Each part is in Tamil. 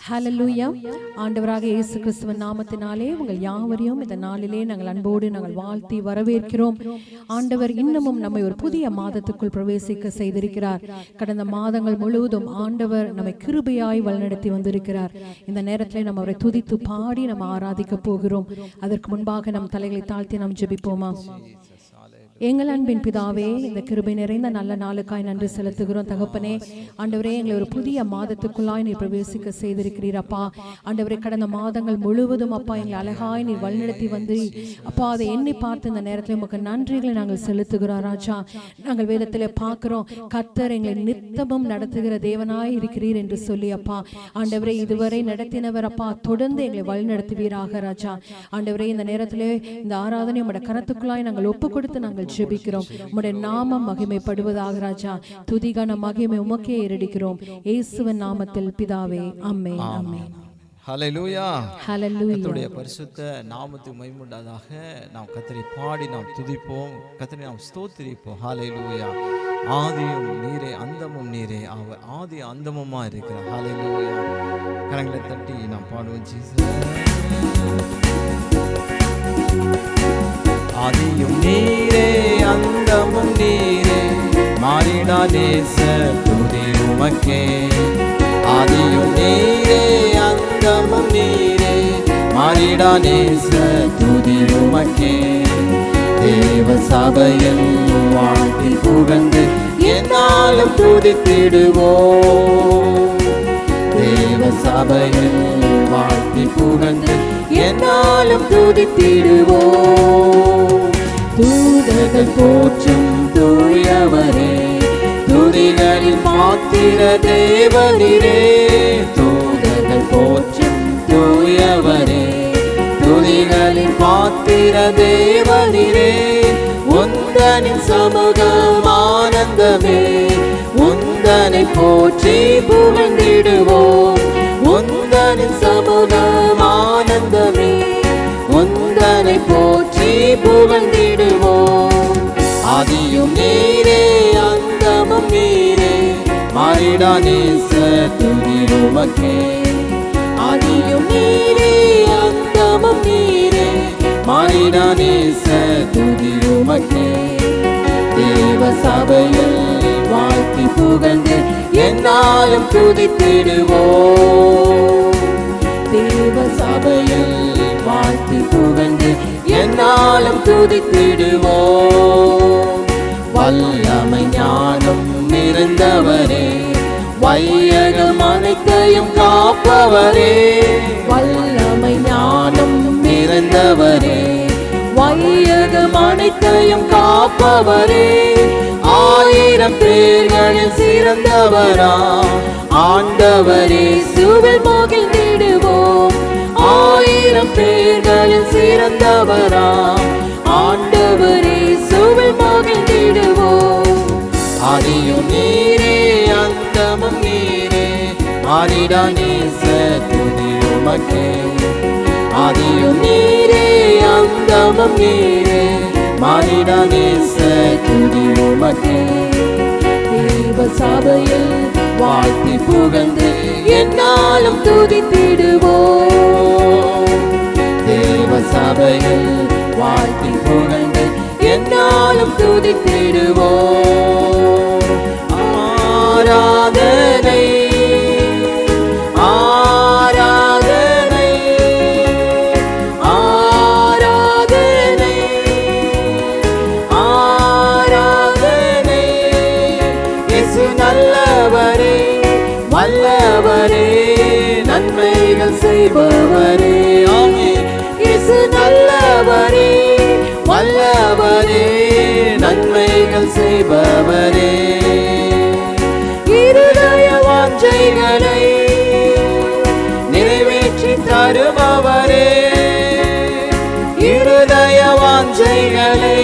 ஹல்லேலூயா. ஆண்டவராக இயேசு கிறிஸ்துவின் நாமத்தினாலே உங்கள் யாவரையும் இந்த நாளிலே நாங்கள் அன்போடு வாழ்த்தி வரவேற்கிறோம். ஆண்டவர் இன்னமும் நம்மை ஒரு புதிய மாதத்துக்குள் பிரவேசிக்க செய்திருக்கிறார். கடந்த மாதங்கள் முழுவதும் ஆண்டவர் நம்மை கிருபையாய் வழிநடத்தி வந்திருக்கிறார். இந்த நேரத்தில் நம்ம அவரை துதித்து பாடி நம்ம ஆராதிக்க போகிறோம். அதற்கு முன்பாக நம் தலைகளை தாழ்த்தி நாம் ஜெபிப்போமா? எங்கள் அன்பின் பிதாவே, இந்த கிருபை நிறைந்த நல்ல நாளுக்காய் நன்றி செலுத்துகிறோம். தகப்பனே, ஆண்டவரே, எங்களை ஒரு புதிய மாதத்துக்குள்ளாய் நீர் பிரவேசிக்க செய்திருக்கிறீர் அப்பா. ஆண்டவரே, கடந்த மாதங்கள் முழுவதும் அப்பா எங்களை அழகாய் நீர் வழிநடத்தி வந்து அப்பா அதை எண்ணி பார்த்து இந்த நேரத்தில் உமக்கு நன்றிகளை நாங்கள் செலுத்துகிறோம் ராஜா. நாங்கள் வேதத்தில் பார்க்கிறோம், கர்த்தர் எங்களை நித்தமும் நடத்துகிற தேவனாய் இருக்கிறீர் என்று சொல்லி அப்பா. ஆண்டவரே, இதுவரை நடத்தினவர் அப்பா தொடர்ந்து எங்களை வழிநடத்துவீராக ராஜா. ஆண்டவரே, இந்த நேரத்திலே இந்த ஆராதனை உம்முடைய கரத்துக்குள்ளாய் நாங்கள் ஒப்பு கொடுத்து நாங்கள் ஜெபிக்கிறோம். உம்முடைய நாமம் மகிமைப்படுவதாக ராஜா. துதிகான மகிமை உமக்கே ஏறெடுக்கிறோம். இயேசுவின் நாமத்தில் பிதாவே, ஆமென். ஆமென். ஹல்லேலூயா. ஹல்லேலூயா. கர்த்தருடைய பரிசுத்த நாமத்துக்கு மகிமையுண்டாதாக. நாம் கர்த்தரை பாடி நாம் துதிப்போம், கர்த்தரை நாம் ஸ்தோத்திரிப்போம். ஹல்லேலூயா. ஆதியும் நீரே அந்தமும் நீரே, அவர் ஆதி அந்தமுமா இருக்கிறார். ஹல்லேலூயா. கரங்களை தட்டி நாம் பாடுவோம். ஜீசஸ் ஆதியும் நீரே அந்தமும் நீரே, மாறிடா நேச துதி உமக்கே. ஆதியும் நீரே அந்தமும் நீரே, மாறிடா நேச துதி உமக்கே. தேவ சபையில் வாழ்த்தி புகழ்ந்து என்னாலும் துதித்திடுவோம். தேவ சபையில் வாழ்த்தி புகழ்ந்து என்னாலும் துதித்திடுவோம். தூதர்கள் போற்றும் தூயவரே, துதிகளில் மாத்திர தேவனீரே. தூதர்கள் போற்றும் தூயவரே, துதிகளில் மாத்திர தேவனீரே. உந்தனின் சமூகம் ஆனந்தமே, உந்தனை போற்றி புகழ்ந்திடுவோம். உந்தனின் சமூகம் ஆனந்தமே, உந்தனை போற்றி புகழ்ந்திடுவோம். ஆதியும் நீரே அந்தமும் நீரே, மாறிடா நேச துதி உமக்கே. ஆதியும் நீரே அந்தமும் நீரே, மாறிடா நேச துதி உமக்கே. தேவ சபையில் வாழ்த்தி புகழ்ந்து என்னாலும் துதித்திடுவோம். தேவ சபையில் வாழ்த்தி புகழ்ந்து என்னாலும் துதித்திடுவோம். வல்லமை ஞானம் நிறைந்தவரே, வையகம் அனைத்தையும் காப்பவரே. வல்லமை ஞானம் நிறைந்தவரே, வையகம் அனைத்தையும் காப்பவரே. ஆயிரம் பேர்களில் சிறந்தவரா, ஆண்டவரே சுவில் மகிழ்ந்திடுவோம். ஆயிரம் பேர்களில் சிறந்தவரா, ஆண்டவரே சுவில் மகிழ்ந்திடுவோம். ஆதியும் நீரே அந்தமும் நீரே, மாறிடா நேச துதி உமக்கே. ஆதியும் நீரே அந்தமும் நீரே, மாறிடா நேச துதி உமக்கே. தேவ சபையில் வாழ்த்தி புகழ்ந்து என்னாலும் துதித்திடுவோம். தேவ சபையில் வாழ்த்தி புகழ்ந்து என்னாலும் துதித்திடுவோம். ஆராதனை ஆராதனை ஆராதனை ஆராதனை. இயேசு நல்லவரே, வல்லவரே, நன்மைகள் செய்பவரே. ஆமென். இயேசு நல்லவரே, வல்லவரே, நன்மைகள் செய்பவரே. இருதய வாஞ்சைகளை நிறைவேற்றி தருபவரே. இருதய வாஞ்சைகளை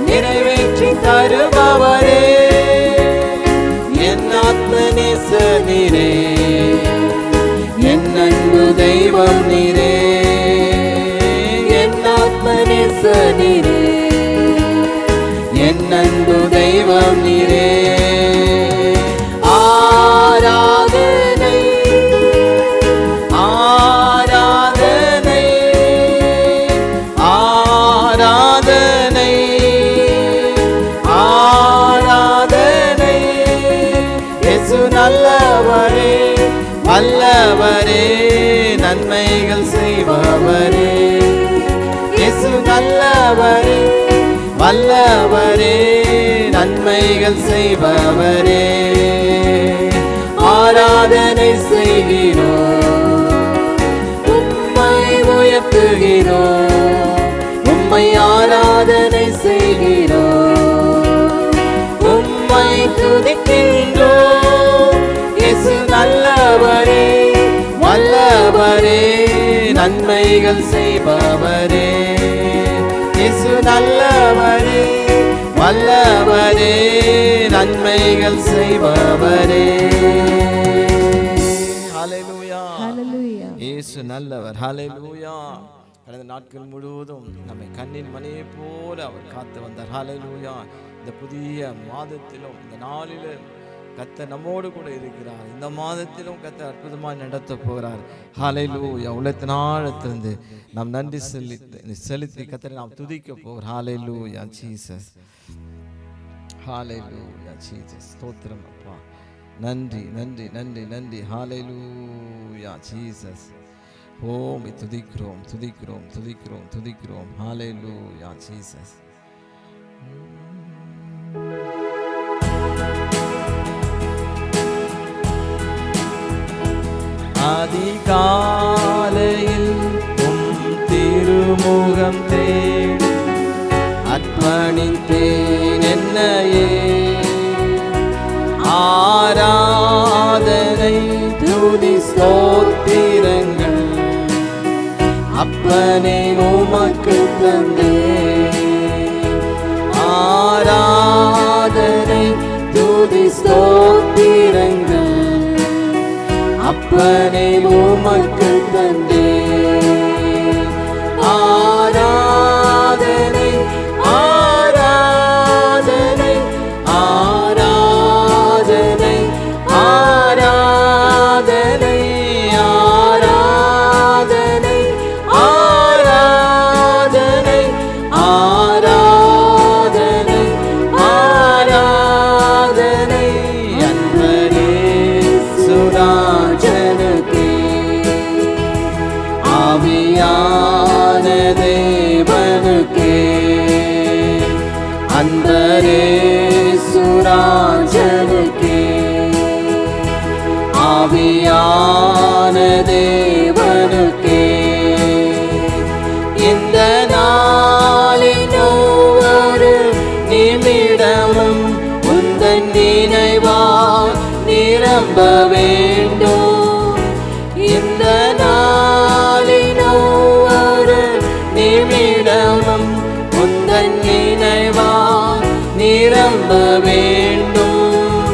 நிறைவேற்றி தருபவரே. என் ஆத்ம நேச நீரே, என் அன்பு தெய்வம் நீரே. என் ஆத்ம நேச நீரே, என் அன்பு தெய்வம் நீரே. ஆராதனை நல்லவரே, வல்லவரே, நன்மைகள் செய்பவரே, ஆராதனை செய்கிறோம், உம்மை உயர்த்துகிறோம், உம்மை ஆராதனை செய்கிறோம், உம்மை துதிக்கின்றோம். இயேசு நல்லவரே, வல்லவரே, நன்மைகள் செய்பவரே, இயேசு நல்லவரே, வல்லவரே, நன்மைகள் செய்பவரே. ஹல்லேலூயா, ஹல்லேலூயா. இயேசு நல்லவர். ஹல்லேலூயா. கடந்த நாட்கள் முழுவதும் நம்மை கண்ணின் மணியை போல அவர் காத்து வந்தார். ஹல்லேலூயா. இந்த புதிய மாதத்திலும் இந்த நாளிலும் கர்த்தர் நம்மோடு கூட இருக்கிறார். இந்த மாதத்திலும் கர்த்தர் அற்புதமாய் நடத்த போகிறார். ஹல்லேலூயா. உள்ளத்தின் ஆழத்திலிருந்து நாம் நன்றி செலுத்தி கர்த்தரை நாம் துதிக்க போகிறோம். ஹல்லேலூயா ஜீசஸ், ஹல்லேலூயா ஜீசஸ். ஸ்தோத்திரம் அப்பா, நன்றி நன்றி நன்றி நன்றி. ஹல்லேலூயா ஜீசஸ். ஓமை துதிக்கிறோம் துதிக்கிறோம் துதிக்கிறோம் துதிக்கிறோம். ஹல்லேலூயா ஜீசஸ். அதிகாலையில் திருமுகம் தேடி அர்ப்பணித்தேன் என்னையே, ஆராதனை துதி ஸ்தோத்திரங்கள் அப்பனே உமக்கு தந்தேன், ஆராதனை துதி ஸ்தோத்திரங்கள் அப்பனே உமக்கு தந்தேன், ஆராதனை ஆராதனை ஆராதனை ஆராதனை ஆராதனை ஆராதனை ஆராதனை ஆராதனை அன்பரே சுராஜனுக்கே, ஆவியான தேவனுக்கே, அன்பரே சுராஜனுக்கே, ஆவியான தேவனுக்கே, இந்த நாளின் ஒவ்வொரு நிமிடமும் உந்தன் நினைவால் நிரம்ப வேண்டும், இந்த நாளின் ஒவ்வொரு நிமிடமும் உந்தன் நினைவால் நிரம்ப வேண்டும்,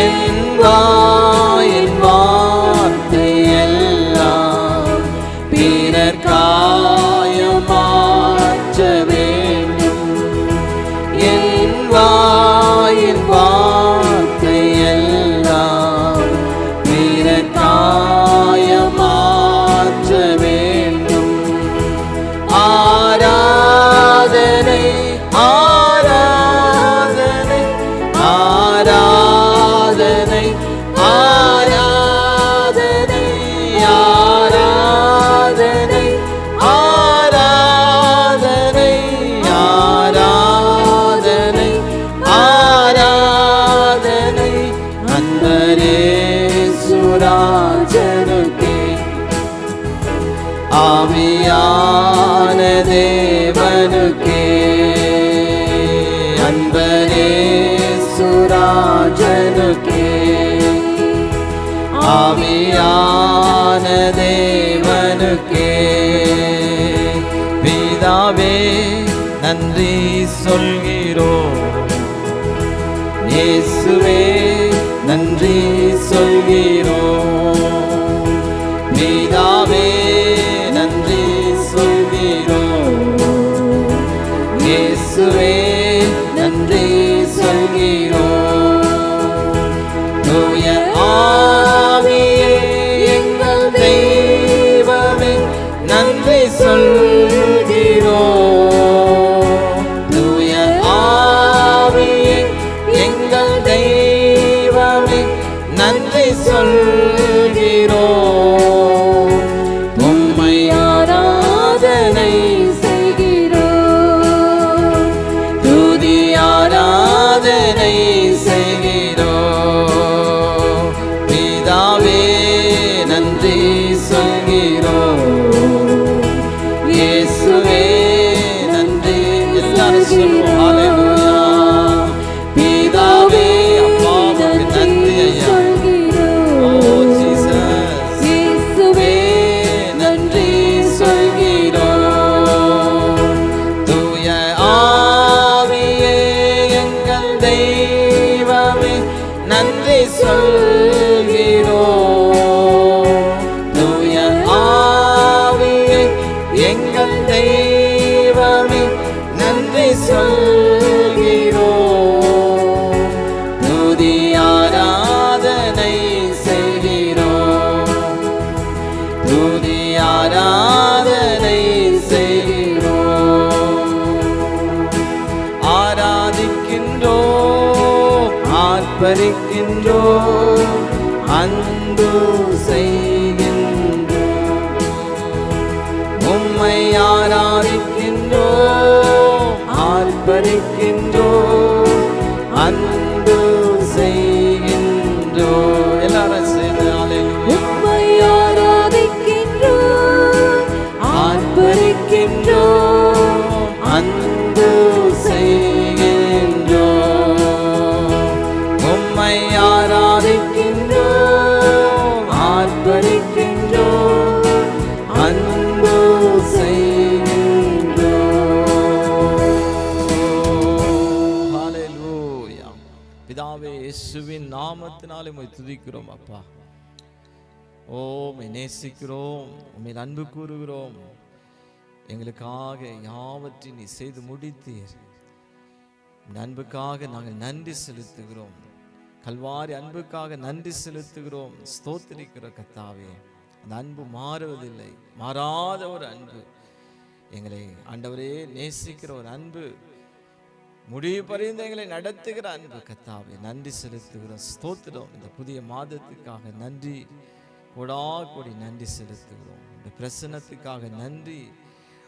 என் வாயின் வார்த்தை எல்லாம் பிறர் காயமாற்ற வேண்டும், என் வாயின் வார்த்தை எல்லாம் பிறர் காயமாற்ற வேண்டும், ஆராதனை ஆராதனை ஆராதனை ஆராதனை ஆராதனை ஆராதனை ஆராதனை ஆராதனை அன்பரே சுராஜனுக்கே, ஆவியான தேவனுக்கே, அன்பரே சுராஜனுக்கே, ஆவியான தேவனுக்கே, பிதாவே நன்றி சொல்கிறோம், இயேசுவே நன்றி சொல்கிறோம், பிதாவே நன்றி சொல்கிறோம், இயேசுவே நன்றி சொல்கிறோம், தூய ஆவியே எங்கள் தெய்வமே நன்றி சொல்கிறோம், தூய ஆவியே எங்கள் தெய்வமே நன்றி சொல்கிறோம், உம்மை ஆராதனை செய்கிறோம், சொல்லுவோம். ஹalleluya. பிதாவே அப்பா உமக்கு நன்றி ஐயா. ஓ ஜீசஸ் இயேசுவே நன்றி சொல்கிறோம். தூய ஆவியே எங்கள் தெய்வமே நன்றி சொல்கிறோம். தூய ஆவியே எங்கள் தெய்வமே நன்றி சொல்கிறோம். துதி ஆராதனை செய்கிறோம். துதி ஆராதனை செய்கிறோம். ஆராதிக்கின்றோம், ஆர்ப்பரிக்கின்றோம், அன்பு செய்கின்றோம். உம்மை ஆராதிக்கின்றோம், ஆர்ப்பரிக்கின்றோம், அன்பு செய்கின்றோம். எல்லாரும் சேர்ந்து ஹalleluya. உம்மை ஆராதிக்கின்றோம், ஆர்ப்பரிக்கின்றோம், அன்பு செய்கின்றோம். உம்மை ஆராதிக்கின்றோம், ஆர்ப்பரிக்கின்றோம், அன்பு செய்கின்றோம். ஹalleluya. பிதாவே இயேசுவின் நாமத்தினாலே உம்மை துதிக்கிறோம் அப்பா. ஓ உம்மை நேசிக்கிறோம், உம்மை அன்பு கூறுகிறோம். எங்களுக்காக யாவற்றையும் நீ செய்து முடித்தீர். இந்த அன்புக்காக நாங்கள் நன்றி செலுத்துகிறோம். கல்வாரி அன்புக்காக நன்றி செலுத்துகிறோம். ஸ்தோத்திரிக்கிற கர்த்தாவே, அந்த அன்பு மாறுவதில்லை, மாறாத ஒரு அன்பு. எங்களை ஆண்டவரே நேசிக்கிற ஒரு அன்பு, முடிவு பரிந்து எங்களை நடத்துகிற அன்பு கர்த்தாவே, நன்றி செலுத்துகிறோம். ஸ்தோத்திரம். இந்த புதிய மாதத்துக்காக நன்றி, கோடி நன்றி செலுத்துகிறோம். இந்த பிரசன்னத்துக்காக நன்றி,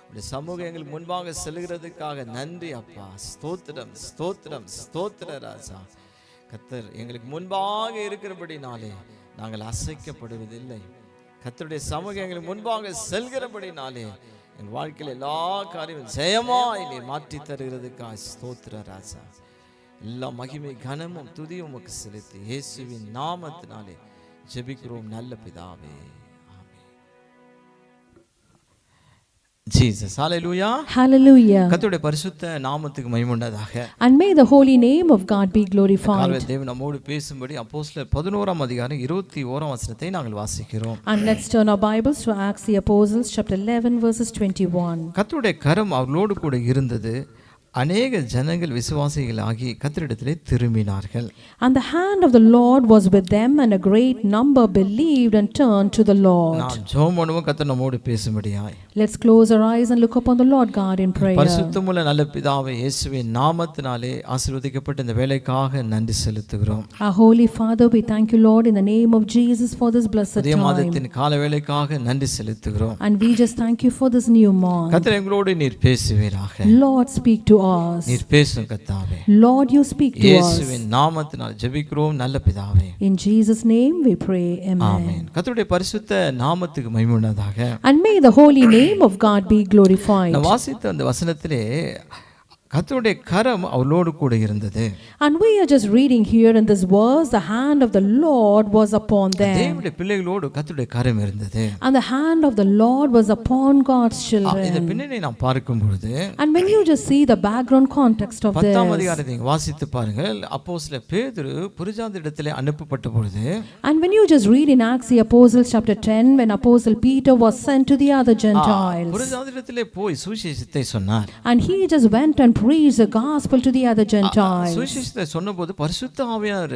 உடைய சமூகம் எங்களுக்கு முன்பாக செல்கிறதுக்காக நன்றி அப்பா. ஸ்தோத்திரம், ஸ்தோத்திரம், ஸ்தோத்திர ராஜா. கர்த்தர் எங்களுக்கு முன்பாக இருக்கிறபடினாலே நாங்கள் அசைக்கப்படுவதில்லை. கர்த்தருடைய சமூகம் எங்களுக்கு முன்பாக செல்கிறபடினாலே எங்கள் வாழ்க்கையில் எல்லா காரியமும் ஜெயமாய் நீ மாற்றி தருகிறதுக்காக ஸ்தோத்திர ராஜா. எல்லா மகிமை கனமும் துதியும் உமக்கு செலுத்தி இயேசுவின் நாமத்தினாலே ஜெபிக்கிறோம் நல்ல பிதாவே. Jesus, hallelujah. Hallelujah. கர்த்தருடைய பரிசுத்த நாமத்துக்கு மகிமை உண்டாதாக. And may the holy name of God be glorified. தேவன் நம்மோடு பேசும்படி அப்போஸ்தலர் 11ஆம் அதிகாரம் 21ஆம் வசனத்தை நாங்கள் வாசிக்கிறோம். And let's turn our Bibles to Acts the Apostles chapter 11 verses 21. கர்த்தருடைய கரம் அவர்களோடு கூட இருந்தது. அநேக ஜனங்கள் விசுவாசிகளாகி கர்த்தரிடத்திலே திரும்பினார்கள். And the hand of the Lord was with them, and a great number believed and turned to the Lord. நாம் ஜெபம் பண்ணுவோம், கர்த்தர் நம்மோடு பேசும்படியாய். Let's close our eyes and look upon the Lord God in prayer. பரிசுத்தமுள்ள நல்ல பிதாவே, இயேசுவின் நாமத்தினாலே ஆசீர்வதிக்கப்பட்ட இந்த வேளைக்காக நன்றி செலுத்துகிறோம். Our holy Father, we thank you, Lord, in the name of Jesus for this blessed புதிய time. மாதத்தின் கால வேளைக்காக நன்றி செலுத்துகிறோம். And we just thank you for this new month. கர்த்தர் எங்களோடு நீர் பேசுவீராக. Lord, speak to us. நீர் பேசும் கர்த்தாவே. Lord, you speak to us. இயேசுவின் நாமத்தினால் ஜெபிக்கிறோம் நல்ல பிதாவே. In Jesus' name we pray. Amen. ஆமென். கர்த்தருடைய பரிசுத்த நாமத்துக்கு மகிமை உண்டாதாக. And may the holy name of God be glorified. நான் வாசித்த அந்த வசனத்திலே கர்த்தருடைய கரம் அவளோடு கூட இருந்தது. And we are just reading here in this verse, the hand of the Lord was upon them. தேவனுடைய பிள்ளைகளோடு கர்த்தருடைய கரம் இருந்தது. And the hand of the Lord was upon God's இந்த children. பின்னணி நாம் பார்க்கும் பொழுது And when you just see the background context of 10ஆம் this, அதிகாரத்தை நீங்க வாசித்து பாருங்கள். அப்போஸ்தலர் பேதுரு புறஜாதியிடத்திலே அனுப்பப்பட்ட பொழுது, and when you just read in Acts the Apostles chapter 10, when Apostle Peter was sent to the other Gentiles, புறஜாதியிடத்திலே போய் சுவிசேஷத்தை சொன்னார். and he just went and preached the gospel to the other Gentiles. சுவிசேஷத்தை சொன்னபோது பரிசுத்த ஆவியானவர்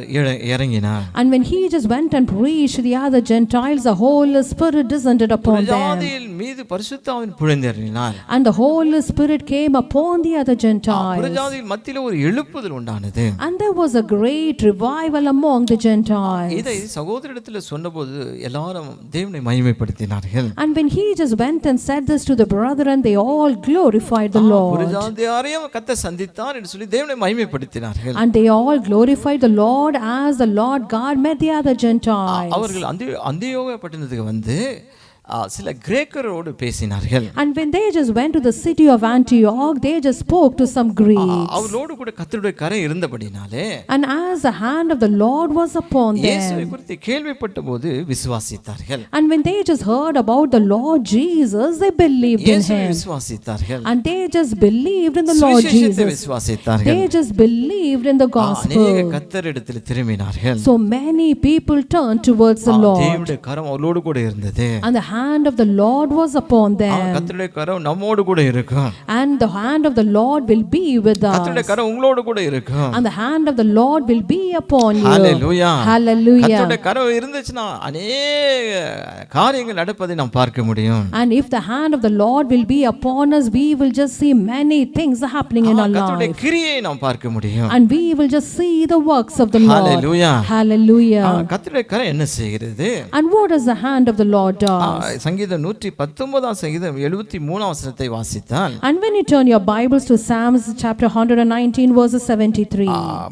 இறங்கினார். And when he just went and preached to the other Gentiles, the Holy Spirit descended upon them. புறஜாதியின் மீது பரிசுத்த ஆவியானவர் பொழிந்தருளினார். And the Holy Spirit came upon the other Gentiles. புறஜாதியின் மத்தியிலே ஒரு எழுப்புதல் உண்டானது. And there was a great revival among the Gentiles. இதை சகோதரரிடத்தில் சொன்னபோது எல்லாரும் தேவனை மகிமைப்படுத்தினார்கள். And when he just went and said this to the brethren, they all glorified the Lord. புறஜாதியாரையும் கர்த்தர் சந்தித்தார் என்று சொல்லி தேவனை மகிமைப்படுத்தினார்கள். And they all glorified the Lord as the Lord God met the other Gentiles. அவர்கள் அந்தியோக பட்டணத்துக்கு வந்து சில கிரேக்கரோடு பேசினார்கள். And when they just went to the city of Antioch, they just spoke to some Greeks. அவர்களோடு கூட கர்த்தருடைய கரம் இருந்தபடினாலே And as the hand of the Lord was upon இயேசுவை them, குறித்து கேள்விப்பட்டபோது விசுவாசித்தார்கள். and when they just heard about the Lord Jesus, they believed in இயேசுவை him. விசுவாசித்தார்கள். And they just believed in the Lord சுவிசேஷத்தை Jesus. விசுவாசித்தார்கள். They just believed in the gospel. அநேக கர்த்தரிடத்தில் திரும்பினார்கள். So many people turned towards the Lord. தேவனுடைய கரம் அவர்களோடு கூட இருந்தது. And the hand of the Lord was upon them. கர்த்தருடைய கரம் நம்மோடு கூட இருக்கும். And the hand of the Lord will be with us. கர்த்தருடைய கரம் உங்களோடு கூட இருக்கும். And the hand of the Lord will be upon you. Hallelujah. Hallelujah. கர்த்தருடைய கரம் இருந்துச்சுனா அநேக காரியங்கள் நடப்பதை நாம் பார்க்க முடியும். And if the hand of the Lord will be upon us, we will just see many things happening in our கர்த்தருடைய life. கிரியை நாம் பார்க்க முடியும். And we will just see the works of the Lord. Hallelujah. Hallelujah. கர்த்தருடைய கரம் என்ன செய்கிறது? And what does the hand of the Lord do? சங்கீதம் 119 சங்கீதம் 73 வசனத்தை வாசித்தால் And when you turn your Bibles to Psalms chapter 119 verses 73,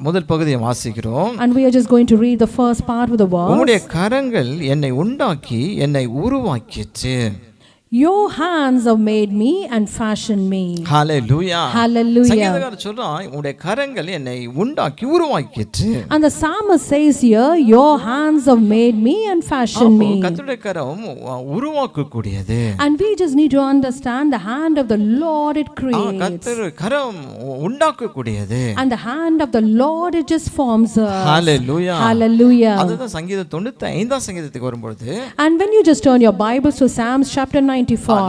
முதல் பகுதியை வாசிக்கிறோம். and we are just going to read the first part of the verse. உம்முடைய கரங்கள் என்னை உண்டாக்கி என்னை உருவாக்கிற்று. Your hands have made me and fashioned me. Hallelujah. Hallelujah. சங்கீதக்காரர் சொல்றான் உம்முடைய கரங்கள் என்னை உண்டாக்கி உருவாக்கிற்று. And the psalmist says here, your hands have made me and fashioned me. கர்த்தருடைய கரம் உருவாக்கக்கூடியது. And we just need to understand the hand of the Lord it creates. கர்த்தருடைய கரம் உண்டாக்கக்கூடியது. And the hand of the Lord it just forms us. Hallelujah. Hallelujah. அதுதான் சங்கீதம் 95 சங்கீதத்துக்கு வரும்போது And when you just turn your Bibles to Psalms chapter 95,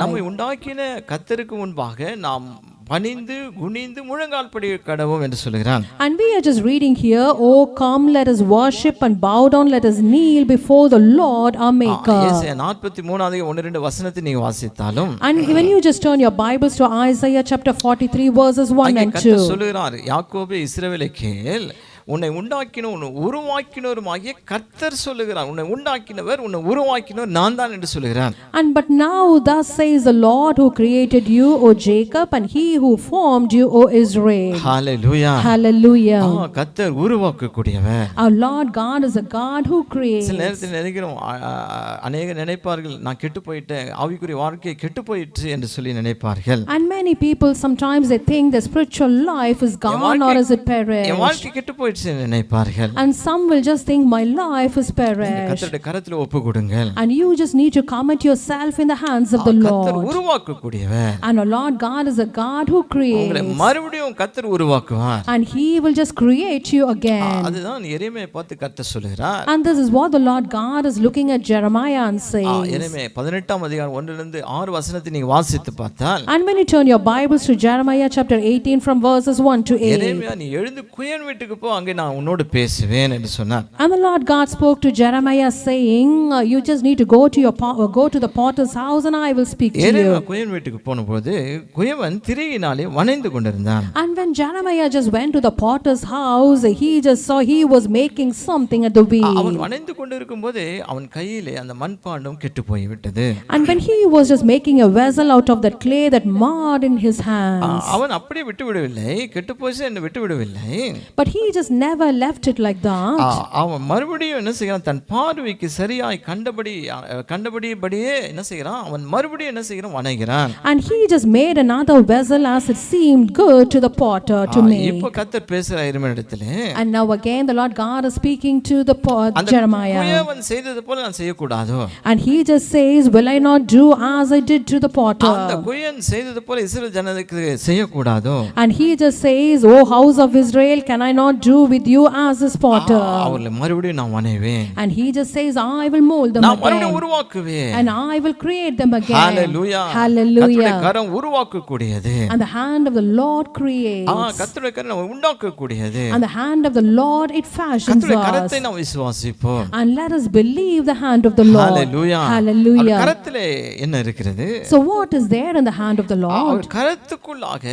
நம்மை உண்டாக்கின கர்த்தருக்கு முன்பாக நாம் பணிந்து குனிந்து முழங்கால் படிய கடவோம் என்று சொல்கிறான். and we are just reading here, oh come let us worship and bow down, let us kneel before the Lord our maker. ஏசாயா 43 1-2 வசனத்தை நீங்க வாசித்தாலும் And when you just turn your Bibles to Isaiah chapter 43 verses 1 and 2, கர்த்தர் சொல்கிறார், யாக்கோபே இஸ்ரவேலே கேள், உன்னை உண்டாக்கின உன்னை உருவாக்கினவருமாகிய கர்த்தர் சொல்லுகிறார். உன்னை உண்டாக்கினவர் உன்னை உருவாக்கினவர் நான் தான் என்று சொல்கிறார். and but now thus says the Lord who created you, O Jacob, and he who formed you, O Israel. Hallelujah. Hallelujah. கர்த்தர் உருவாக்கக்கூடியவர். Our Lord God is a God who creates. சில நேரத்தில் நினைக்கிறோம், அநேக நினைப்பார்கள் நான் கெட்டு போயிட்டேன், ஆவிக்குரிய வாழ்க்கை கெட்டு போயிற்று என்று சொல்லி நினைப்பார்கள். And many people sometimes they think the spiritual life is gone or is it perished. என் வாழ்க்கை கெட்டு போயிடுச்சு நினைப்பார்கள். And some will just think my life is perished. கர்த்தருடைய கரத்தில் ஒப்பு கொடுங்கள். And you just need to commit yourself in the hands of the கர்த்தர் Lord. உருவாக்கக்கூடியவர். And our Lord God is a God who உங்களை creates. மறுபடியும் கர்த்தர் உருவாக்குவார். And he will just create you again. அதுதான் எரேமியா பார்த்து கர்த்தர் சொல்கிறார். And this is what the Lord God is looking at Jeremiah and saying. எரேமியா 18 அதிகாரம் 1 6 வசனத்தை நீங்க வாசித்து பார்த்தால், And when you turn your Bibles to Jeremiah chapter 18 from verses 1 to 8. எரேமியா நீ எழுந்து குயன் வீட்டுக்கு போ, அங்கே நான் உன்னோடு பேசுவேன் என்று சொன்னார். And the Lord God spoke to Jeremiah saying, you just need to go to the potter's house and I will speak to Jeremiah you. குயன் வீட்டுக்கு போனபோது குயவன் திரையினாலே வணைந்து கொண்டிருந்தான். And when Jeremiah just went to the potter's house, he just saw he was making something at the wheel. அவன் வணைந்து கொண்டிருக்கும்போது அவன் கையிலே அந்த மண்பாண்டம் கெட்டு போய் விட்டது. And when he was just making a vessel out of that clay that marred in his hands. அவன் அப்படியே விட்டு விடவில்லை, கெட்டு போச்சு என்று விட்டு விடவில்லை. But he just never left it like that. அவன் மறுபடியும் என்ன செய்கிறான், தன் பார்வைக்கு சரியாய் கண்டபடியே என்ன செய்கிறான், அவன் மறுபடியும் என்ன செய்கிறான், வணைகிறான். And he just made another vessel as it seemed good to the potter to make. இப்போ கர்த்தர் பேசுறார் எரேமியாவிடத்திலே. And now again the Lord God is speaking to the Jeremiah. குயவன் செய்தது போல நான் செய்யக்கூடாதோ. And he just says, will I not do as I did to the potter? அந்த குயவன் செய்தது போல இஸ்ரவேல் ஜனங்களுக்கு செய்யக்கூடாதோ. And he just says, O house of Israel, can I not do with you as this potter? அவர்களை மறுபடியும் நான் வணைவேன். And he just says, I will mold them நான் மறுபடியும் again. உருவாக்குவேன். And I will create them again. Hallelujah. Hallelujah. கர்த்தருடைய கரம் உருவாக்கக்கூடியது. And the hand of the Lord creates. கர்த்தருடைய கரம் உண்டாக்கக்கூடியது. And the hand of the Lord it fashions கர்த்தருடைய us. கரத்தை நாம் விசுவாசிப்போம். And let us believe the hand of the Lord. Hallelujah. Hallelujah. கரத்திலே என்ன இருக்கிறது? So what is there in the hand of the Lord? அவர் கரத்துக்குள்ளாக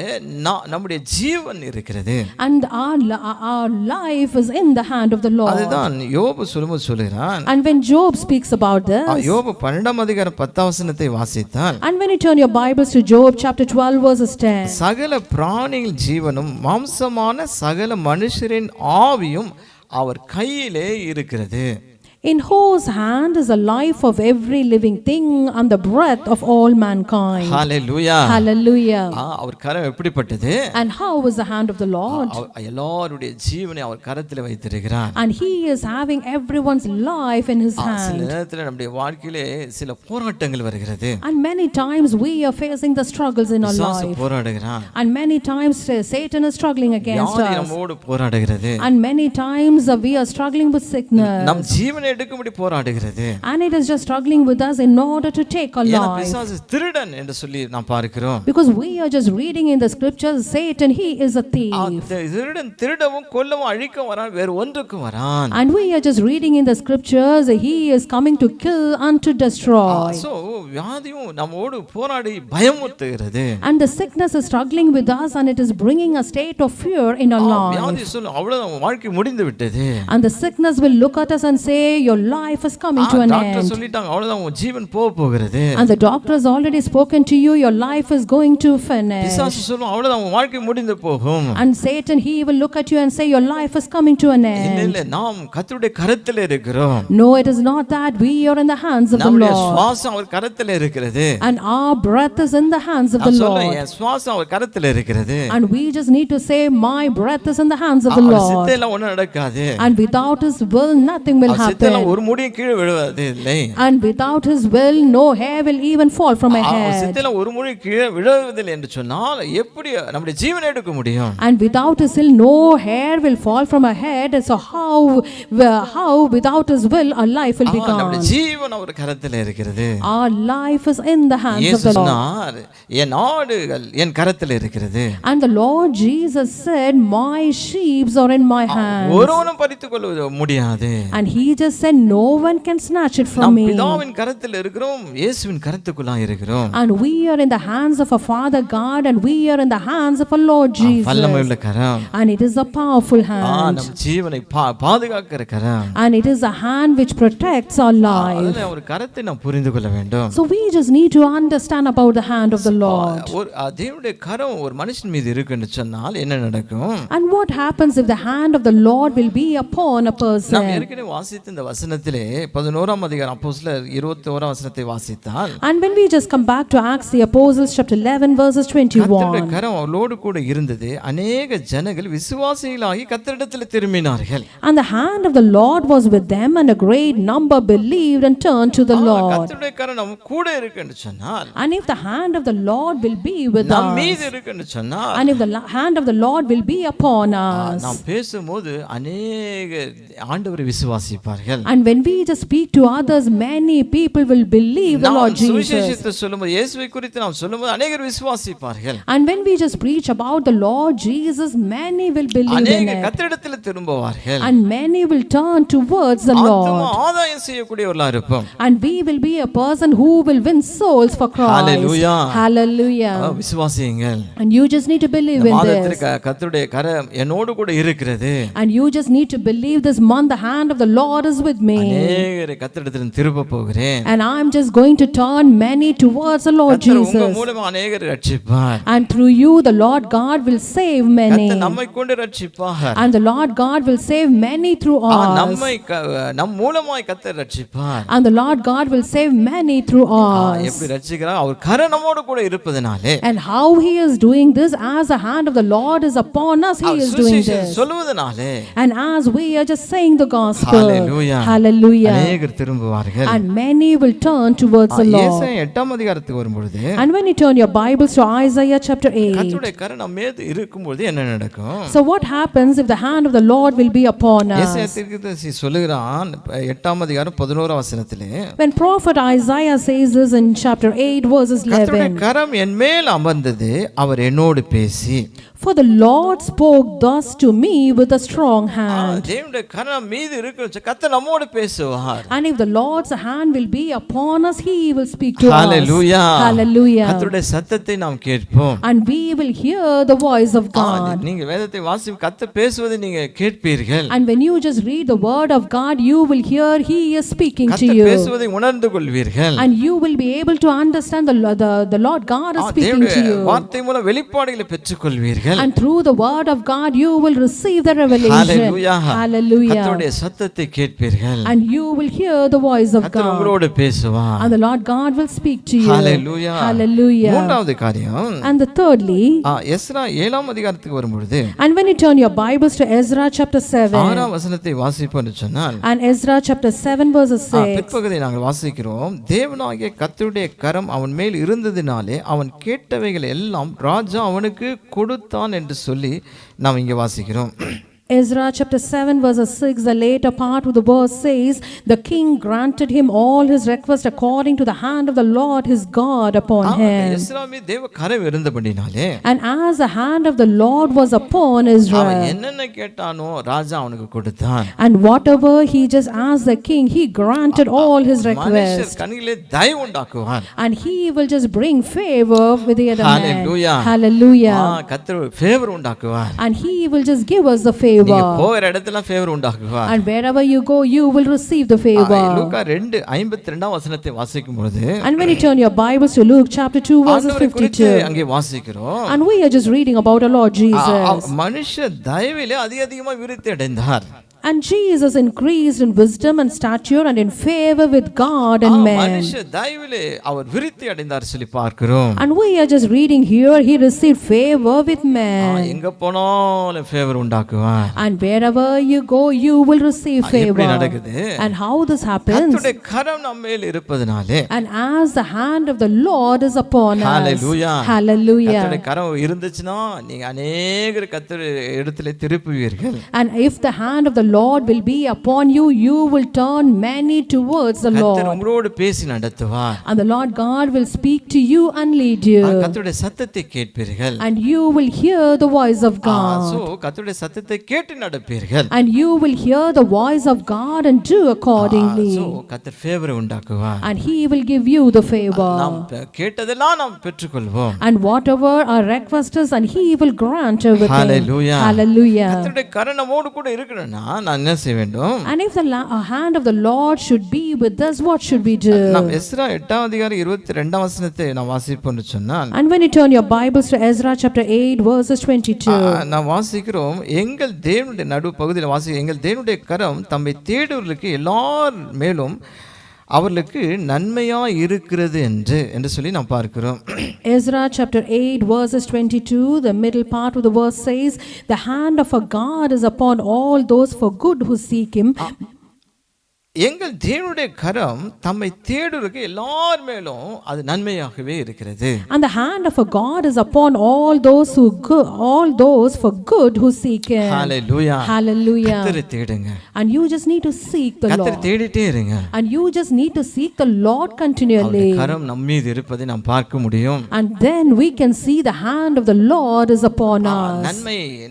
நம்முடைய ஜீவன் இருக்கிறது. And our life is in the hand of the Lord. அதுதான் யோபு சொல்லுகிறான். And when Job speaks about this, யோபு 12 அதிகாரம் 10 வசனத்தை வாசித்தால், and when you turn your Bibles to Job chapter 12 verses 10, சகல பிராணிகள் ஜீவனும் மாம்சமான சகல மனுஷரின் ஆவியும் அவர் கையிலே இருக்கிறது. In whose hand is the life of every living thing and the breath of all mankind. Hallelujah. Hallelujah. அவர் கரம் எப்படிப்பட்டது? And how is the hand of the Lord? எல்லாருடைய ஜீவனை அவர் கரத்தில் வைத்திருக்கிறார். And he is having everyone's life in his சில hand. நேரத்தில் நம்முடைய வாழ்க்கையிலே சில போராட்டங்கள் வருகிறது. And many times we are facing the struggles in our பிசாசு life. போராடுகிறான். And many times Satan is struggling against வியாதி us. நம்மோடு போராடுகிறது. And many times we are struggling with sickness. நம் ஜீவனை எடுக்கும்படி போராடுகிறது. And it is just struggling with us in order to take our ஏன்னா life. பிசாசு திருடன் என்று சொல்லி நாம் பார்க்கிறோம். Because we are just reading in the scriptures, Satan, he is a thief. திருடன் திருடவும் கொல்லவும் அழிக்கவும் வரான், வேறு ஒன்றுக்கும் வரான். And we are just reading in the scriptures, he is coming to kill and to destroy. So வியாதியும் நம்மோடு போராடி பயமுறுத்துகிறது. And the sickness is struggling with us and it is bringing a state of fear in our life. வியாதி சொல்லும் அவ்வளவுதான் வாழ்க்கை முடிந்து விட்டது. And the sickness will look at us and say, your life is coming to an doctor end. சொல்லிட்டாங்க அவ்வளவுதான் உன் ஜீவன் போக போகிறது. And the doctor has already spoken to you, your life is going to finish. பிசாசு சொல்லும் அவ்வளவுதான் உன் வாழ்க்கை முடிந்து போகும். And Satan, he will look at you and say, your life is coming to an இல்ல end. இல்ல நாம் கர்த்தருடைய கரத்தில் இருக்கிறோம். No, it is not that. We are in the hands of the நம்முடைய Lord. சுவாசம் அவர் கரத்தில் இருக்கிறது. And our breath is in the hands of the நான் சொல்றேன் Lord. என் சுவாசம் அவர் கரத்தில் இருக்கிறது. And we just need to say, my breath is in the hands of the our Lord. சித்தம் ஒன்றும் நடக்காது. And without his will, nothing will our happen. சித்தம் ஒரு முடியும் கீழே விழுவது இல்லை. And without his will, no hair will even fall from my our head. சித்தம் ஒரு முடி கீழே விழுவதில்லை என்று சொன்னால் எப்படி நம்முடைய ஜீவனை எடுக்க முடியும்? And without his will, no hair will fall from our head. So how without his will, our life will be நம்முடைய gone? ஜீவன் அவர் கரத்தில் இருக்கிறது. Our life is in the hands of இயேசு the Lord. சொன்னார் என் ஆடுகள் என் கரத்தில் இருக்கிறது. And the Lord Jesus said, my sheep are in my hands. ஒருவனும் பறித்துக் கொள்ள முடியாது. And he just said, no one can snatch it from நாம் me. பிதாவின் கரத்தில் இருக்கிறோம், இயேசுவின் கரத்துக்குள்ளாய் இருக்கிறோம். And we are in the hands of our Father God, and we are in the hands of our Lord Jesus. வல்லமையுள்ள கரம். And it is a powerful hand. நம் ஜீவனை பாதுகாக்கிற கரம். And it is a hand which protects our life. அதனால அவர் கரத்தை நாம் புரிந்து கொள்ள வேண்டும். So we just need to understand about the hand of the Lord. ஒரு தேவனுடைய கரம் ஒரு மனுஷன் மீது இருக்குன்னு சொன்னால் என்ன நடக்கும்? And what happens if the hand of the Lord will be upon a நாம் person? ஏற்கனவே வாசித்த இந்த வசனத்திலே 11ஆம் அதிகாரம் அப்போஸ்தலர் 21ஆம் வசனத்தை வாசித்தால் And when we just come back to Acts the Apostles chapter 11 verses கர்த்தருடைய 21. கரம் அவளோடு கூட இருந்தது. அநேக ஜனங்கள் விசுவாசிகளாகி கர்த்தரிடத்தில் திரும்பினார்கள். And the hand of the Lord was with them, and a great number believed and turned to the Lord. கர்த்தருடைய கரம் நம்ம கூட இருக்குன்னு சொன்னால், And if the hand of the Lord will be with நம் us, மீது இருக்குன்னு சொன்னால், and if the hand of the Lord will be upon us, நாம் பேசும்போது அநேக ஆண்டவரை விசுவாசிப்பார்கள். and when we just speak to others, many people will believe the Lord நாம் Jesus. சுவிசேஷத்தை சொல்லும்போது இயேசுவை குறித்து நாம் சொல்லும்போது அநேகர் விசுவாசிப்பார்கள். And when we just preach about the Lord Jesus, many will believe in அநேக it. கர்த்தரிடத்தில் திரும்புவார்கள். And many will turn towards the ஆத்தும Lord. ஆதாயம் செய்யக்கூடியவர்களா இருப்போம். And we will be a person who will win souls for Christ. Hallelujah. Hallelujah. விசுவாசியுங்கள். And you just need to believe in this. மாதத்திற்கு கர்த்தருடைய கரம் என்னோடு கூட இருக்கிறது. And you just need to believe this month the hand of the Lord is with me. அநேகரை கர்த்தரிடத்தில் திரும்ப போகிறேன். And I'm just going to turn many towards the Lord கர்த்தர் உங்க Jesus. மூலமா அநேகரை ரட்சிப்பார். And through you the Lord God will save many. கர்த்தர் நம்மை கொண்டு ரட்சிப்பார். And the Lord God will save many through us. நம்மை நம் மூலமாய் கர்த்தர் ரட்சிப்பார். And the Lord God will save many through us. எப்படி ரட்சிக்கிறார்? அவர் கரம் நம்மோடு கூட இருப்பதனாலே. And how he is doing this, as the hand of the Lord is upon us, he is doing this. சொல்லுவதனாலே. And as we are just saying the gospel. Hallelujah. Hallelujah. அநேகர் திரும்புவார்கள். And many will turn towards the Lord. ஏசாயா 8ஆம் அதிகாரத்துக்கு வரும்பொழுது And when you turn your Bibles to Isaiah chapter 8. கர்த்தருடைய கரம் நம்ம மீது இருக்கும்போது என்ன நடக்கும்? So what happens if the hand of the Lord will be upon us? ஏசாயா தீர்க்கதரிசி சொல்லுகிறான் 8ஆம் அதிகாரம் 11ஆம் வசனத்திலே, When prophet Isaiah says this in chapter 8 verses கர்த்தருடைய 11. கரம் என் மேல் அமர்ந்தது, அவர் என்னோடு பேசி. For the Lord spoke thus to me with a strong hand. தேவனுடைய கரம் மீது இருக்கு, கர்த்தர் நம்மோடு பேசுவார். And if the Lord's hand will be upon us, he will speak to Hallelujah. us. Hallelujah. கர்த்தருடைய சத்தத்தை நாம் கேட்போம். And we will hear the voice of God. நீங்க வேதத்தை வாசி கர்த்தர் பேசுவதை நீங்க கேட்பீர்கள். And when you just read the word of God, you will hear he is speaking to கர்த்தர் you. பேசுவதை உணர்ந்து கொள்வீர்கள். And you will be able to understand the Lord God is speaking to you. வார்த்தை மூலம் வெளிப்பாடுகளை பெற்றுக்கொள்வீர்கள். And through the word of God you will receive the revelation. Hallelujah. Hallelujah. கர்த்தருடைய சத்தத்தை கேட்பீர்கள். கேட்பீர்கள். and you will hear the voice of கர்த்தர் God, உங்களோடு பேசுவார். and the Lord God will speak to you. Hallelujah. Hallelujah. மூன்றாவது காரியம், And the thirdly, எஸ்ரா 7ஆம் அதிகாரத்துக்கு வரும்பொழுது and when you turn your Bibles to Ezra chapter 7, 6ஆம் வசனத்தை வாசிப்போம் என்று சொன்னால், and Ezra chapter 7 verses 6, பிற்பகுதியை நாங்கள் வாசிக்கிறோம். தேவனாகிய கர்த்தருடைய கரம் அவன் மேல் இருந்ததினாலே அவன் கேட்டவைகள் எல்லாம் ராஜா அவனுக்கு கொடுத்தான் என்று சொல்லி நாம் இங்கே வாசிக்கிறோம். Ezra chapter 7 verses 6, the later part of the verse says, the king granted him all his request according to the hand of the Lord his God upon him. Ezra மீது தேவ கரம் இருந்தபடினாலே, And as the hand of the Lord was upon அவன் Israel, என்னென்ன கேட்டானோ ராஜா அவனுக்கு கொடுத்தான். and whatever he just asked the king, he granted all his மனுஷர் requests, கண்ணிலே தயவு உண்டாக்குவார். and he will just bring favor with the other Hallelujah. man. Hallelujah. கர்த்தர் ஃபேவர் உண்டாக்குவார். And he will just give us the favor. நீங்க போகிற இடத்துல ஃபேவர் உண்டாக்குவார். And wherever you go, you will receive the favor. லூக்கா 2:52 வசனத்தை வாசிக்கும் பொழுது, And when you turn your Bibles to Luke chapter 2 verses ஆண்டவரை குறித்து 52, அங்கே வாசிக்கிறோம். and we are just reading about our Lord Jesus. மனுஷ தயவிலே அதிகமா விருத்தி அடைந்தார். And Jesus increased in wisdom and stature and in favor with God and men. மனுஷ தயவிலே அவர் விருத்தி அடைந்தார் சொல்லி பார்க்கிறோம். And we are just reading here, he received favor with men. எங்க போனாலும் ஃபேவர் உண்டாக்குவார். And wherever you go, you will receive எப்படி favor. நடக்குது? And how this happens? கர்த்தருடைய கரம் நம்ம மேல் இருப்பதனாலே, And as the hand of the Lord is upon us. Hallelujah. Hallelujah. கர்த்தருடைய கரம் இருந்துச்சுன்னா நீங்க அநேகர் கர்த்தர் இடத்திலே திருப்புவீர்கள். And if the hand of the Lord will be upon you, you will turn many towards the கர்த்தர் Lord. உங்களோடு பேசி நடத்துவார். And the Lord God will speak to you and lead you. கர்த்தருடைய சத்தத்தை கேட்பீர்கள். And you will hear the voice of God. So கர்த்தருடைய சத்தத்தை கேட்டு நடப்பீர்கள். And you will hear the voice of God and do accordingly. So கர்த்தர் ஃபேவரை உண்டாக்குவார். And he will give you the favor. நாம் கேட்டதெல்லாம் நாம் பெற்றுக்கொள்வோம். And whatever our request is, and he will grant everything. Hallelujah. Hallelujah. கர்த்தருடைய கரம் நம்மோடு கூட இருக்கணும்னா நான் என்ன செய்ய வேண்டும்? And if the hand of the Lord should be with us, what should we do? நாம் எஸ்ரா 8ஆம் அதிகாரம் 22ஆம் வசனத்தை நாம் வாசிப்போம்னு சொன்னால், And when you turn your Bibles to Ezra chapter 8 verses 22, நாம் வாசிக்கிறோம், எங்கள் தேவனுடைய நடு பகுதியில் எங்கள் தேவனுடைய கரம் தம்மை தேடுவர்களுக்கு எல்லார் மேலும் அவர்களுக்கு நன்மையா இருக்கிறது என்று சொல்லி நாம் பார்க்கிறோம். Ezra chapter 8 verses 22, the middle part of the verse says, the hand of our God is upon all those for good who seek him. எங்கள் தேவனுடைய கரம் தம்மை தேடுவர்களுக்கு எல்லார் மேலும் அது நன்மையாகவே இருக்கிறது. And the hand of our God is upon all those for good who seek him. Hallelujah. Hallelujah. கர்த்தரை தேடுங்க. And you just need to seek the கர்த்தரை Lord. தேடிட்டே இருங்க. And you just need to seek the Lord continually. அவருடைய கரம் நம் மீது இருப்பதை நாம் பார்க்க முடியும். And then we can see the hand of the Lord is upon us.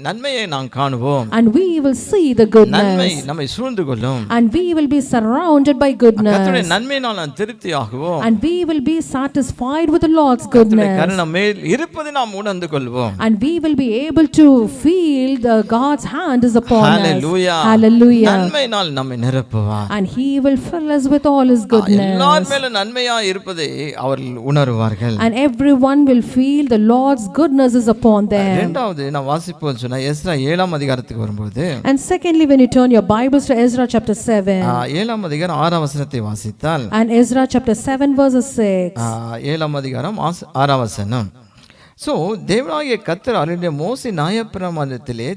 நன்மையை நாம் காணுவோம். And we will see the நன்மை goodness. நம்மை சூழ்ந்து கொள்ளும். And we will be surrounded by goodness. கர்த்தருடைய நன்மையினால் நாம் திருப்தியாகுவோம். And we will be satisfied with the Lord's கர்த்தருடைய goodness. கரம் நம்ம மேல் இருப்பதை நாம் உணர்ந்து கொள்வோம். And we will be able to feel the God's hand is upon Hallelujah. us. Hallelujah. நன்மையினால் நம்மை நிரப்புவார். And he will fill us with all his goodness. எல்லார் மேலும் நன்மையா இருப்பதை அவர்கள் உணருவார்கள். And everyone will feel the Lord's goodness is upon them. இரண்டாவது நான் வாசிப்போம் சொன்னா எஸ்ரா 7ஆம் அதிகாரத்துக்கு வரும்போது, And secondly, when you turn your Bibles to Ezra chapter 7, 7ஆம் அதிகாரம் 6ஆம் வசனத்தை வாசித்தால், and Ezra chapter 7 verses 6, 7ஆம் அதிகாரம் 6ஆம் வசனம். சோ தேவனாகிய கர்த்தர் அருளிய மோசே நியாயப்பிரமாணத்திலே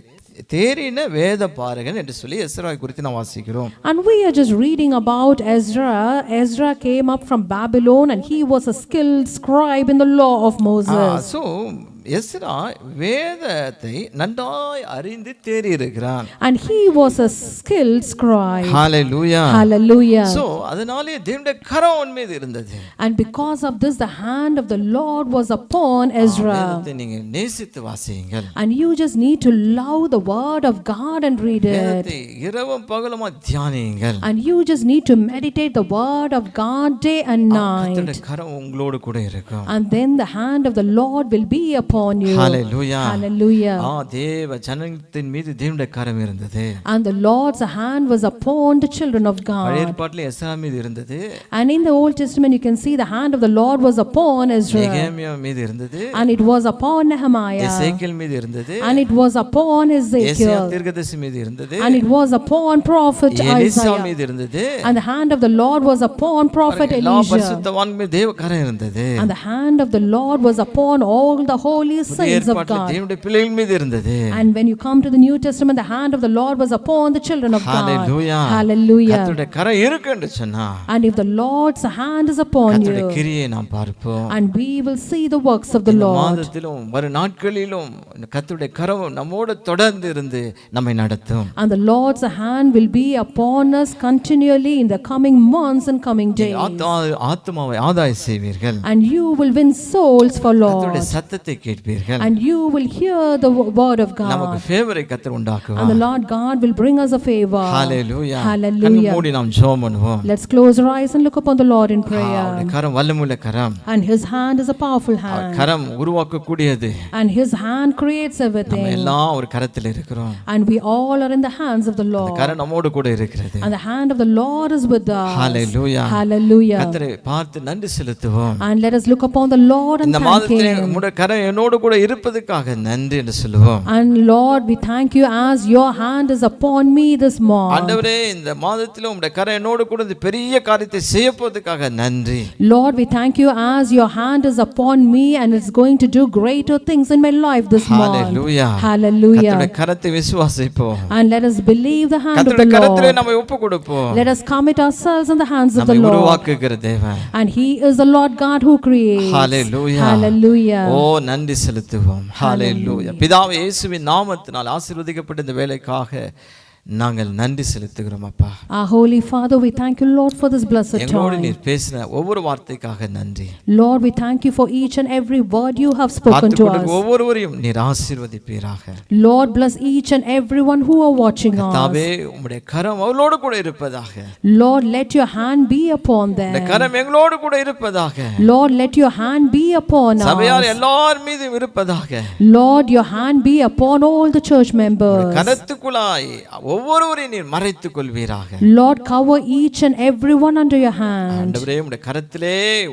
தேறின வேத பாரகன் என்று சொல்லி எஸ்ராவை குறித்து நாம் வாசிக்கிறோம். and we are just reading about Ezra. Ezra came up from Babylon and he was a skilled scribe in the law of Moses. So Ezra வேதத்தை நன்றாய் அறிந்து தேறி இருக்கிறான். And he was a skilled scribe. Hallelujah. Hallelujah. So அதனாலே தேவனுடைய கரம் அவன் மீது இருந்தது. And because of this, the hand of the Lord was upon Ezra. வேதத்தை நீங்க நேசித்து வாசியுங்கள். And you just need to love the word of God and read it. வேதத்தை இரவும் பகலுமா தியானியுங்கள். And you just need to meditate the word of God day and night. கர்த்தருடைய கரம் உங்களோடு கூட இருக்கும். And then the hand of the Lord will be upon upon you. Hallelujah. Hallelujah. தேவ ஜனத்தின் மீது தேவனுடைய கரம் இருந்தது. And the Lord's hand was upon the children of பழைய God. ஏற்பாட்டில் எஸ்ரா மீது இருந்தது. And in the Old Testament you can see the hand of the Lord was upon Israel. நெகேமியா மீது இருந்தது. And it was upon Nehemiah. எசேக்கியேல் மீது இருந்தது. And it was upon ஏசாயா Ezekiel. தீர்க்கதரிசி மீது இருந்தது. And it was upon prophet Elisha Isaiah. மீது இருந்தது. And the hand of the Lord was upon prophet எல்லா Elijah. பரிசுத்தவான் மீது தேவ கரம் இருந்தது. And the hand of the Lord was upon all the holy புதிய saints of ஏற்பாட்டில் God. தேவனுடைய பிள்ளைகள் மீது இருந்தது. And when you come to the New Testament, the hand of the Lord was upon the children of God. Hallelujah. Hallelujah. கர்த்தருடைய கரம் இருக்கு என்று சொன்னா And if the Lord's hand is upon கர்த்தருடைய you, கிரியை நாம் பார்ப்போம். and we will see the works of the இந்த Lord. மாதத்திலும் வரும் நாட்களிலும் கர்த்தருடைய கரம் நம்மோடு தொடர்ந்து இருந்து நம்மை நடத்தும். And the Lord's hand will be upon us continually in the coming months and coming days. ஆத்துமாவை ஆதாய செய்வீர்கள். And you will win souls for Lord. கர்த்தருடைய சத்தத்தை கேட்பீர்கள். And you will hear the word of God. நமக்கு ஃபேவரை கர்த்தர் உண்டாக்குவார். And the Lord God will bring us a favor. Hallelujah. Hallelujah. கண்ணை மூடி நாம் ஜெபம் பண்ணுவோம். Let's close our eyes and look upon the Lord in prayer. அவருடைய கரம் வல்லமுள்ள கரம். And his hand is a powerful hand. Garam உருவாக்கக்கூடியது. And his hand creates everything. நம்ம எல்லாம் ஒரு கரத்தில் இருக்கிறோம். And we all are in the hands of the Lord. கரம் நம்மோடு கூட இருக்கிறது. And the hand of the Lord is with us. Hallelujah. Hallelujah. கர்த்தரை பார்த்து நன்றி செலுத்துவோம். And let us look upon the Lord and இந்த thank மாதத்திலே him. உம்முடைய கரம் என்னோடு கூட இருப்பதற்காக நன்றி என்று சொல்லுவோம். And Lord, we thank you as your hand is upon me this morning. ஆண்டவரே இந்த மாதத்திலே உம்முடைய கரம் என்னோடு கூட இந்த பெரிய காரியத்தை செய்யப்போவதற்காக நன்றி. Lord, we thank you as your hand is upon me and it's going to do greater things in my life this morning. Hallelujah. Hallelujah. கர்த்தருடைய கரத்தை விசுவாசிப்போம். And let us believe the hand of the கர்த்தருடைய கரத்திலே Lord. நம்மை ஒப்புக்கொடுப்போம். Let us commit ourselves in the hands of the நம்மை Lord. உருவாக்குகிற தேவன். And he is the Lord God who creates. Hallelujah. Hallelujah. ஓ நன்றி செலுத்துவோம். Hallelujah. பிதாவே இயேசுவின் நாமத்தினால் ஆசீர்வதிக்கப்பட்ட இந்த வேலைக்காக நாங்கள் நன்றி செலுத்துகிறோம் அப்பா. Our Holy Father, we thank you, Lord, for this blessed எங்களோடு time. நீர் பேசின ஒவ்வொரு வார்த்தைக்காக நன்றி. Lord, we thank you for each and every word you have spoken to us. ஒவ்வொருவரையும் நீர் ஆசீர்வதிப்பீராக. Lord, bless each and everyone who are watching us. கர்த்தாவே உம்முடைய கரம் அவளோடு கூட இருப்பதாக. Lord, let your hand be upon them. இந்த கரம் எங்களோடு கூட இருப்பதாக. Lord, let your hand be upon சபையார் us. எல்லார் மீதும் இருப்பதாக. Lord, your hand be upon all the church members. கரத்துக்குள்ளாய் ஒவ்வொருவரையும் நீர் மறைத்துக் கொள்வீராக. Lord, cover each and everyone under your hand. ஆண்டவரே உம்முடைய கரத்திலே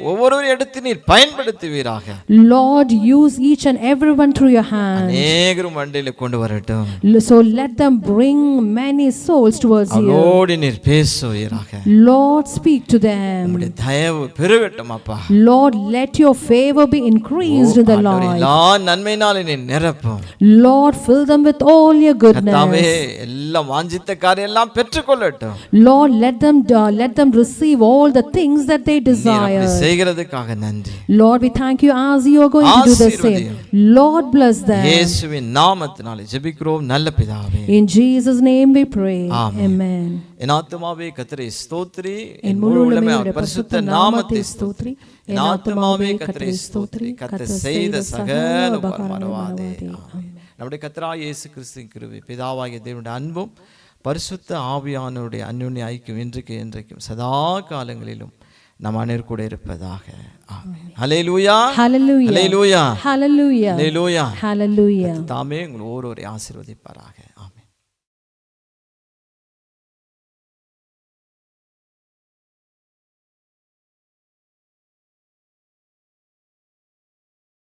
ஒவ்வொருவரையும் எடுத்து நீர் பயன்படுத்துவீராக. Lord, use each and everyone through your hand. அநேகரும் மண்டையில கொண்டு வரட்டும். So let them bring many souls towards you. அவளோடு நீர் பேசுவீராக. Lord, speak to them. உம்முடைய தயவு பெருகட்டும் அப்பா. Lord, let your favor be increased in the ஆண்டவரே, Lord. எல்லா நன்மையினாலே நீர் நிரப்பும். Lord, fill them with all your கர்த்தாவே goodness. எல்லாம் வாஞ்சித்த காரியம் எல்லாம் பெற்றுக்கொள்ளட்டும். Lord, let them receive all the things that they நீர் அப்படி desire. செய்கிறதுக்காக நன்றி. Lord, we thank you as you are going to do the same. Lord, bless them. இயேசுவின் நாமத்தினாலே ஜெபிக்கிறோம் நல்ல பிதாவே. In Jesus' name we pray. Amen. Amen. என் ஆத்துமாவே கர்த்தரை ஸ்தோத்திரி, என் என் முழு முழு உள்ளமே உள்ளமே அவருடைய அவர் பரிசுத்த பரிசுத்த நாமத்தை நாமத்தை ஸ்தோத்திரி. ஸ்தோத்திரி. என் ஆத்துமாவே கர்த்தரை ஸ்தோத்திரி, கர்த்தர் செய்த சகல உபகாரம் மறவாதே. ஆமென். நம்முடைய கர்த்தராகிய இயேசு கிறிஸ்துவின் கிருபை, பிதாவாகிய தேவனுடைய அன்பும் பரிசுத்த ஆவியானவருடைய அன்யோன்ய ஐக்கியம் இன்றைக்கு என்றைக்கும் சதா காலங்களிலும் நம் அனைவர் கூட இருப்பதாக. ஆமென். ஹல்லேலூயா. Hallelujah. ஹல்லேலூயா. Hallelujah. ஹல்லேலூயா. Hallelujah. தாமே உங்கள் ஒவ்வொருவரை ஆசீர்வதிப்பாராக. ஆமென்.